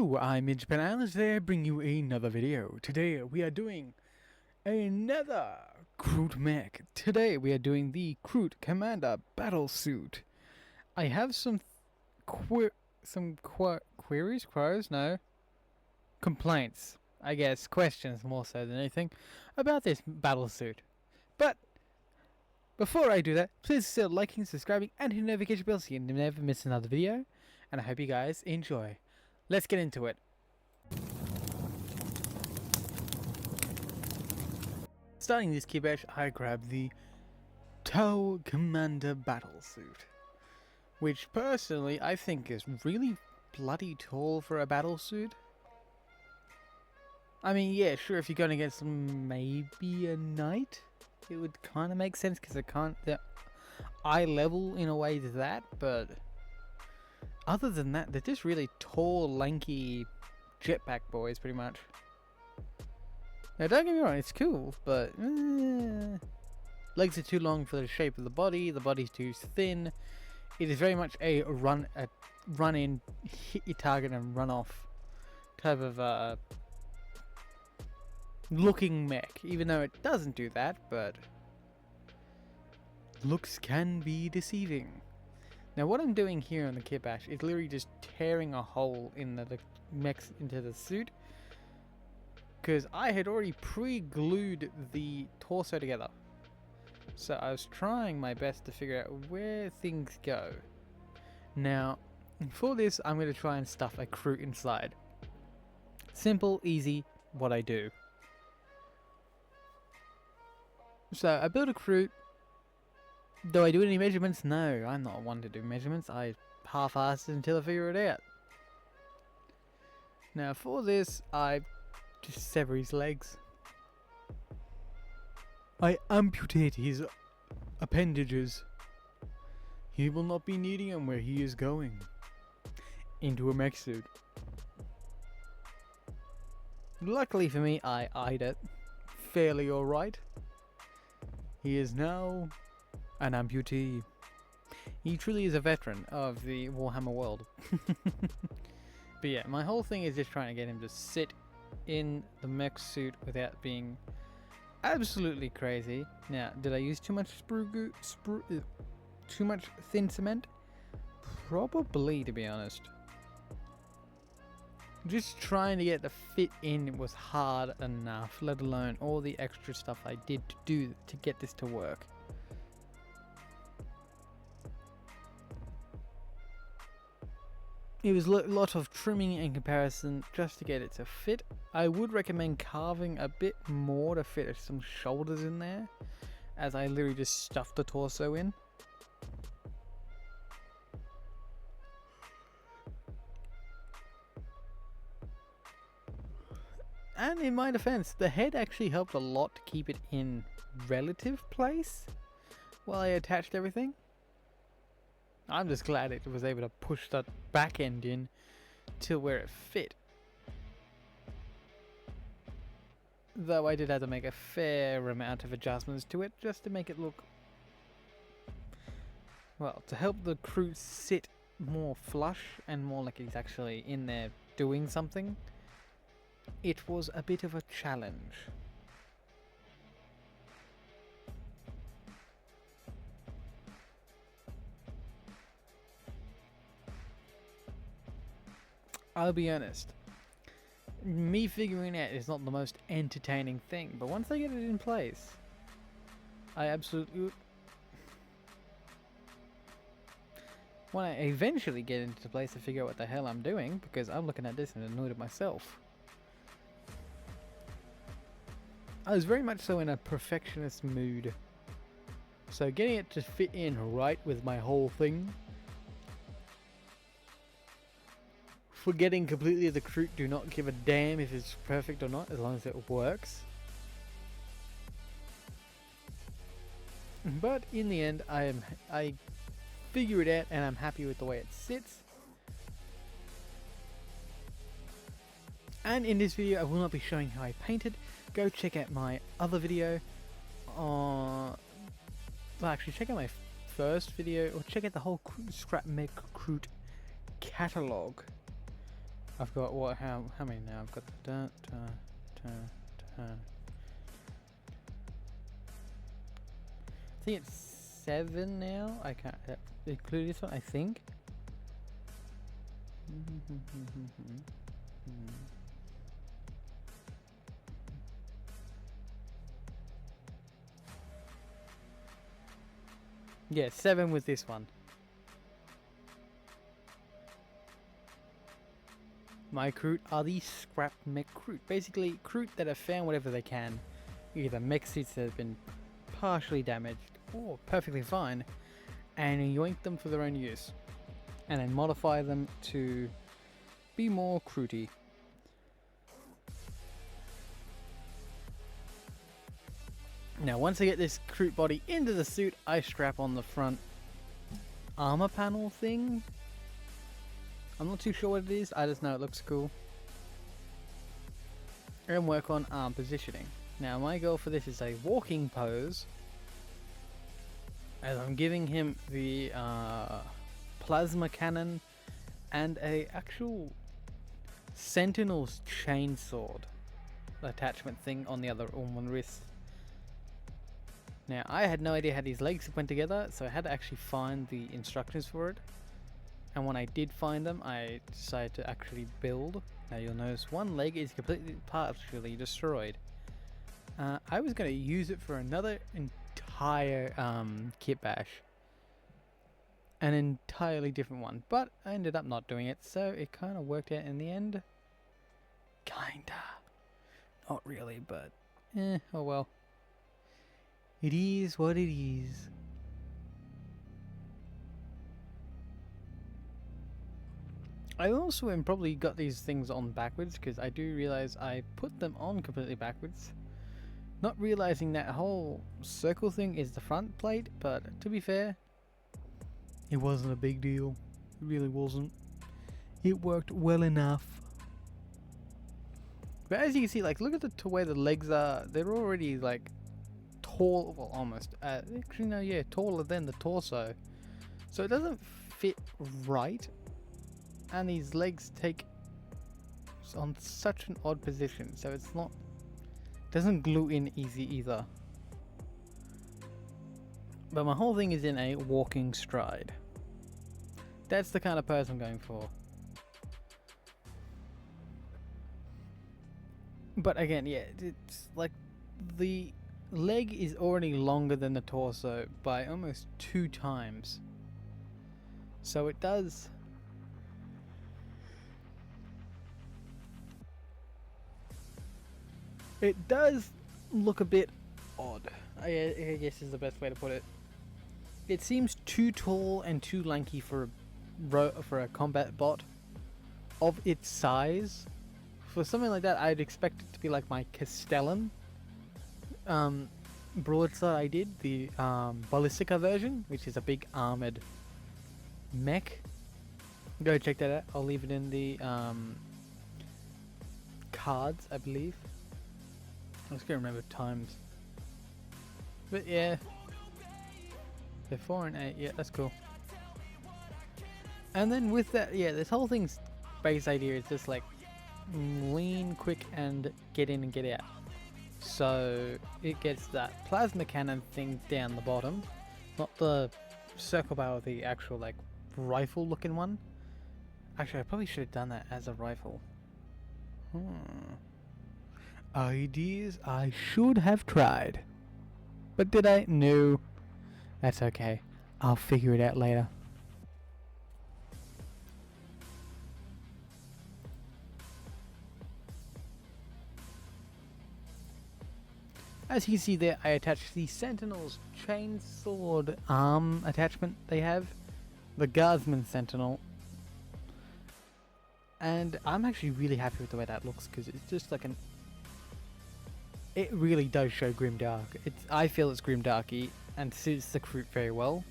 Hello, I'm in Japan and today I bring you another video. Today we are doing another Kroot mech. Today we are doing the Kroot Commander Battlesuit. I have some complaints, I guess, questions more so than anything, about this battlesuit. But before I do that, please consider liking, subscribing, and hitting the notification bell so you never miss another video. And I hope you guys enjoy. Let's get into it. Starting this kit batch, I grabbed the Tow Commander Battlesuit, which personally I think is really bloody tall for a battlesuit. I mean, yeah, sure, if you're going against maybe a knight, it would kind of make sense because the eye level in a way to that, but other than that, they're just really tall, lanky jetpack boys, pretty much. Now, don't get me wrong, it's cool, but legs are too long for the shape of the body's too thin. It is very much a run in, hit your target and run off type of looking mech, even though it doesn't do that, but looks can be deceiving. Now what I'm doing here on the kit bash is literally just tearing a hole in the mechs into the suit, because I had already pre-glued the torso together. So I was trying my best to figure out where things go. Now for this I'm going to try and stuff a kroot inside. Simple, easy, what I do. So I built a kroot. Do I do any measurements? No, I'm not one to do measurements. I half-assed it until I figure it out. Now for this, I just sever his legs. I amputate his appendages. He will not be needing them where he is going. Into a mech suit. Luckily for me, I eyed it fairly alright. He is now an amputee. He truly is a veteran of the Warhammer world. But yeah, my whole thing is just trying to get him to sit in the mech suit without being absolutely crazy. Now, did I use too much too much thin cement? Probably, to be honest. Just trying to get the fit in was hard enough, let alone all the extra stuff I did to get this to work. It was a lot of trimming and comparison just to get it to fit. I would recommend carving a bit more to fit some shoulders in there, as I literally just stuffed the torso in. And in my defense, the head actually helped a lot to keep it in relative place while I attached everything. I'm just glad it was able to push that back end in to where it fit. Though I did have to make a fair amount of adjustments to it just to make it look, well, to help the kroot sit more flush and more like he's actually in there doing something. It was a bit of a challenge. I'll be honest, me figuring it out is not the most entertaining thing, but once I get it in place, I absolutely... When I eventually get into place to figure out what the hell I'm doing, because I'm looking at this and annoyed at myself. I was very much so in a perfectionist mood, so getting it to fit in right with my whole thing, forgetting completely the kroot do not give a damn if it's perfect or not, as long as it works. But in the end, I figure it out and I'm happy with the way it sits. And in this video, I will not be showing how I painted. Go check out my other video. Well, actually, check out my first video, or check out the whole Scrap Mech Kroot catalog. I've got what? How many now? I've got the I think it's 7 now. I can't include this one. I think. Yeah, 7 with this one. My kroot are the scrap mech kroot. Basically, kroot that have found whatever they can. Either mech suits that have been partially damaged or perfectly fine, and yoink them for their own use. And then modify them to be more krooty. Now, once I get this kroot body into the suit, I strap on the front armor panel thing. I'm not too sure what it is, I just know it looks cool. And work on arm positioning. Now, my goal for this is a walking pose, as I'm giving him the plasma cannon and a actual Sentinel's chainsword attachment thing on one wrist. Now, I had no idea how these legs went together, so I had to actually find the instructions for it. And when I did find them, I decided to actually build. Now you'll notice one leg is completely partially destroyed. I was going to use it for another entire kit bash. An entirely different one, but I ended up not doing it, so it kind of worked out in the end. Kinda. Not really, but oh well. It is what it is. I also probably got these things on backwards, because I do realize I put them on completely backwards. Not realizing that whole circle thing is the front plate, but to be fair, it wasn't a big deal. It really wasn't. It worked well enough. But as you can see, like, look at the way the legs are. They're already like tall, well, almost. Actually, no, yeah, taller than the torso. So it doesn't fit right. And these legs take on such an odd position, so it's not, doesn't glue in easy either. But my whole thing is in a walking stride. That's the kind of pose I'm going for. But again, yeah, it's like the leg is already longer than the torso by almost 2 times. So it does look a bit odd, I guess is the best way to put it. It seems too tall and too lanky for a combat bot of its size. For something like that, I'd expect it to be like my Castellan broadside I did, the Ballistica version, which is a big armored mech. Go check that out. I'll leave it in the cards, I believe. I was gonna remember times. But yeah. They're 4 and 8, yeah, that's cool. And then with that, yeah, this whole thing's base idea is just like lean, quick, and get in and get out. So it gets that plasma cannon thing down the bottom, not the circle barrel, the actual like rifle looking one. Actually, I probably should have done that as a rifle. Ideas I should have tried. But did I? No. That's okay. I'll figure it out later. As you can see there, I attached the Sentinel's chainsword arm attachment they have. The Guardsman Sentinel. And I'm actually really happy with the way that looks, because it's just like an... It really does show grimdark. I feel it's grimdarky and suits the kroot very well.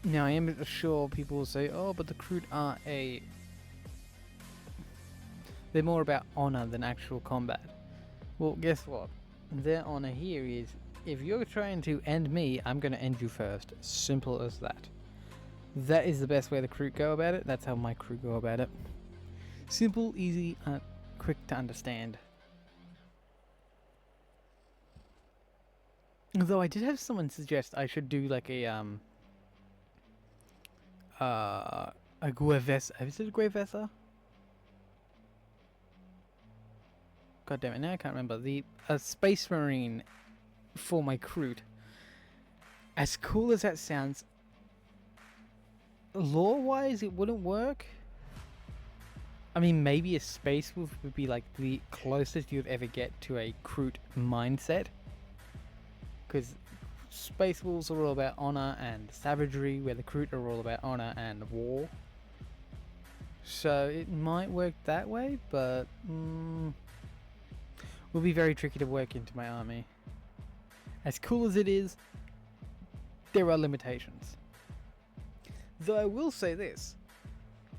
Now I am sure people will say, oh, but the kroot are they're more about honor than actual combat. Well, guess what? Their honor here is, if you're trying to end me, I'm going to end you first. Simple as that. That is the best way the kroot go about it. That's how my crew go about it. Simple, easy, quick to understand. Although I did have someone suggest I should do like a guevesa. Is it a guevesa? God damn it! Now I can't remember a space marine for my kroot. As cool as that sounds, lore-wise, it wouldn't work. I mean, maybe a space wolf would be like the closest you'd ever get to a kroot mindset. Because space wolves are all about honor and savagery, where the kroot are all about honor and war. So it might work that way, but will be very tricky to work into my army. As cool as it is, there are limitations. Though I will say this,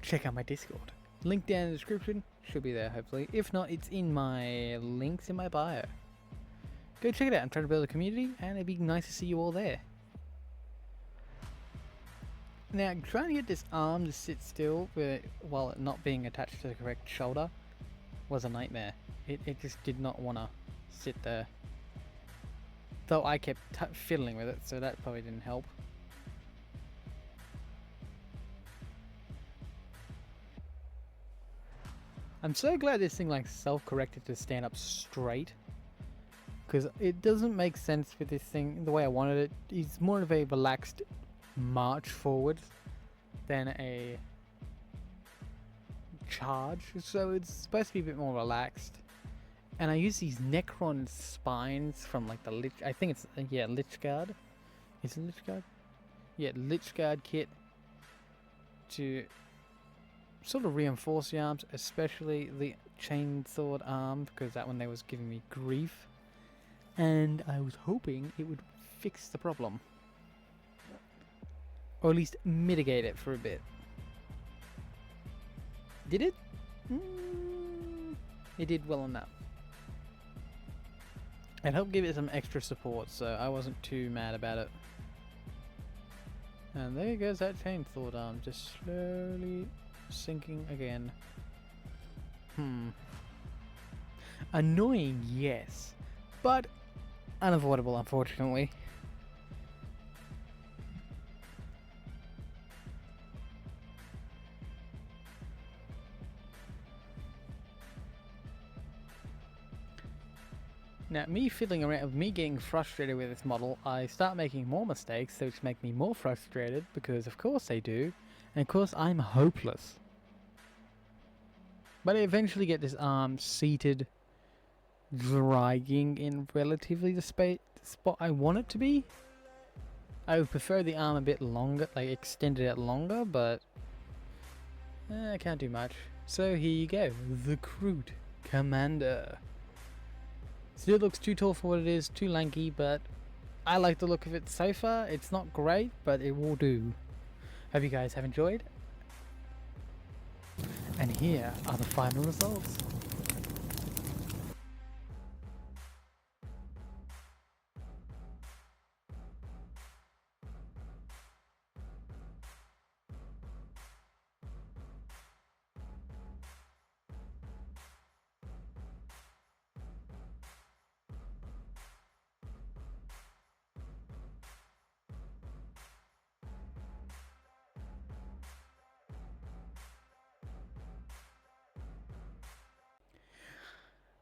check out my Discord. Link down in the description, should be there hopefully. If not, it's in my links in my bio. Go check it out. I'm trying to build a community and it'd be nice to see you all there. Now, trying to get this arm to sit still while it not being attached to the correct shoulder was a nightmare. It just did not want to sit there. Though I kept fiddling with it, so that probably didn't help. I'm so glad this thing like self-corrected to stand up straight. Because it doesn't make sense with this thing the way I wanted it. It's more of a relaxed march forward than a charge. So it's supposed to be a bit more relaxed. And I use these Necron spines from like the Lich... I think it's... yeah, Lich Guard. Is it Lich Guard? Yeah, Lich Guard kit. To sort of reinforce the arms. Especially the chainsword arm. Because that one there was giving me grief. And I was hoping it would fix the problem. Or at least mitigate it for a bit. Did it? It did well enough. It helped give it some extra support, so I wasn't too mad about it. And there goes that chainsword arm, just slowly sinking again. Annoying, yes. But unavoidable, unfortunately. Now, me fiddling around with me getting frustrated with this model, I start making more mistakes, which make me more frustrated, because of course they do, and of course I'm hopeless. But I eventually get this arm seated, dragging in relatively the spot I want it to be. I would prefer the arm a bit longer, like extended out longer, but I can't do much. So here you go, the Kroot Commander. Still looks too tall for what it is, too lanky, but I like the look of it so far. It's not great, but it will do. Hope you guys have enjoyed. And here are the final results.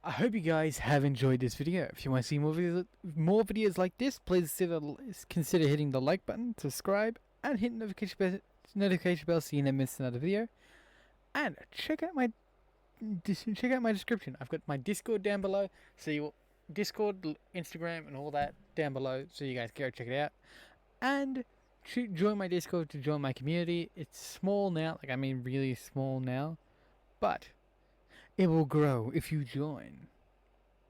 I hope you guys have enjoyed this video. If you want to see more videos like this, please consider hitting the like button, subscribe, and hit the notification bell so you never miss another video. And check out my description. I've got my Discord down below, so Discord, Instagram, and all that down below, so you guys go check it out. And join my Discord to join my community. It's small now, like I mean really small now, but it will grow if you join.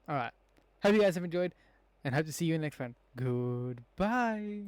Alright. Hope you guys have enjoyed, and hope to see you in the next one. Goodbye.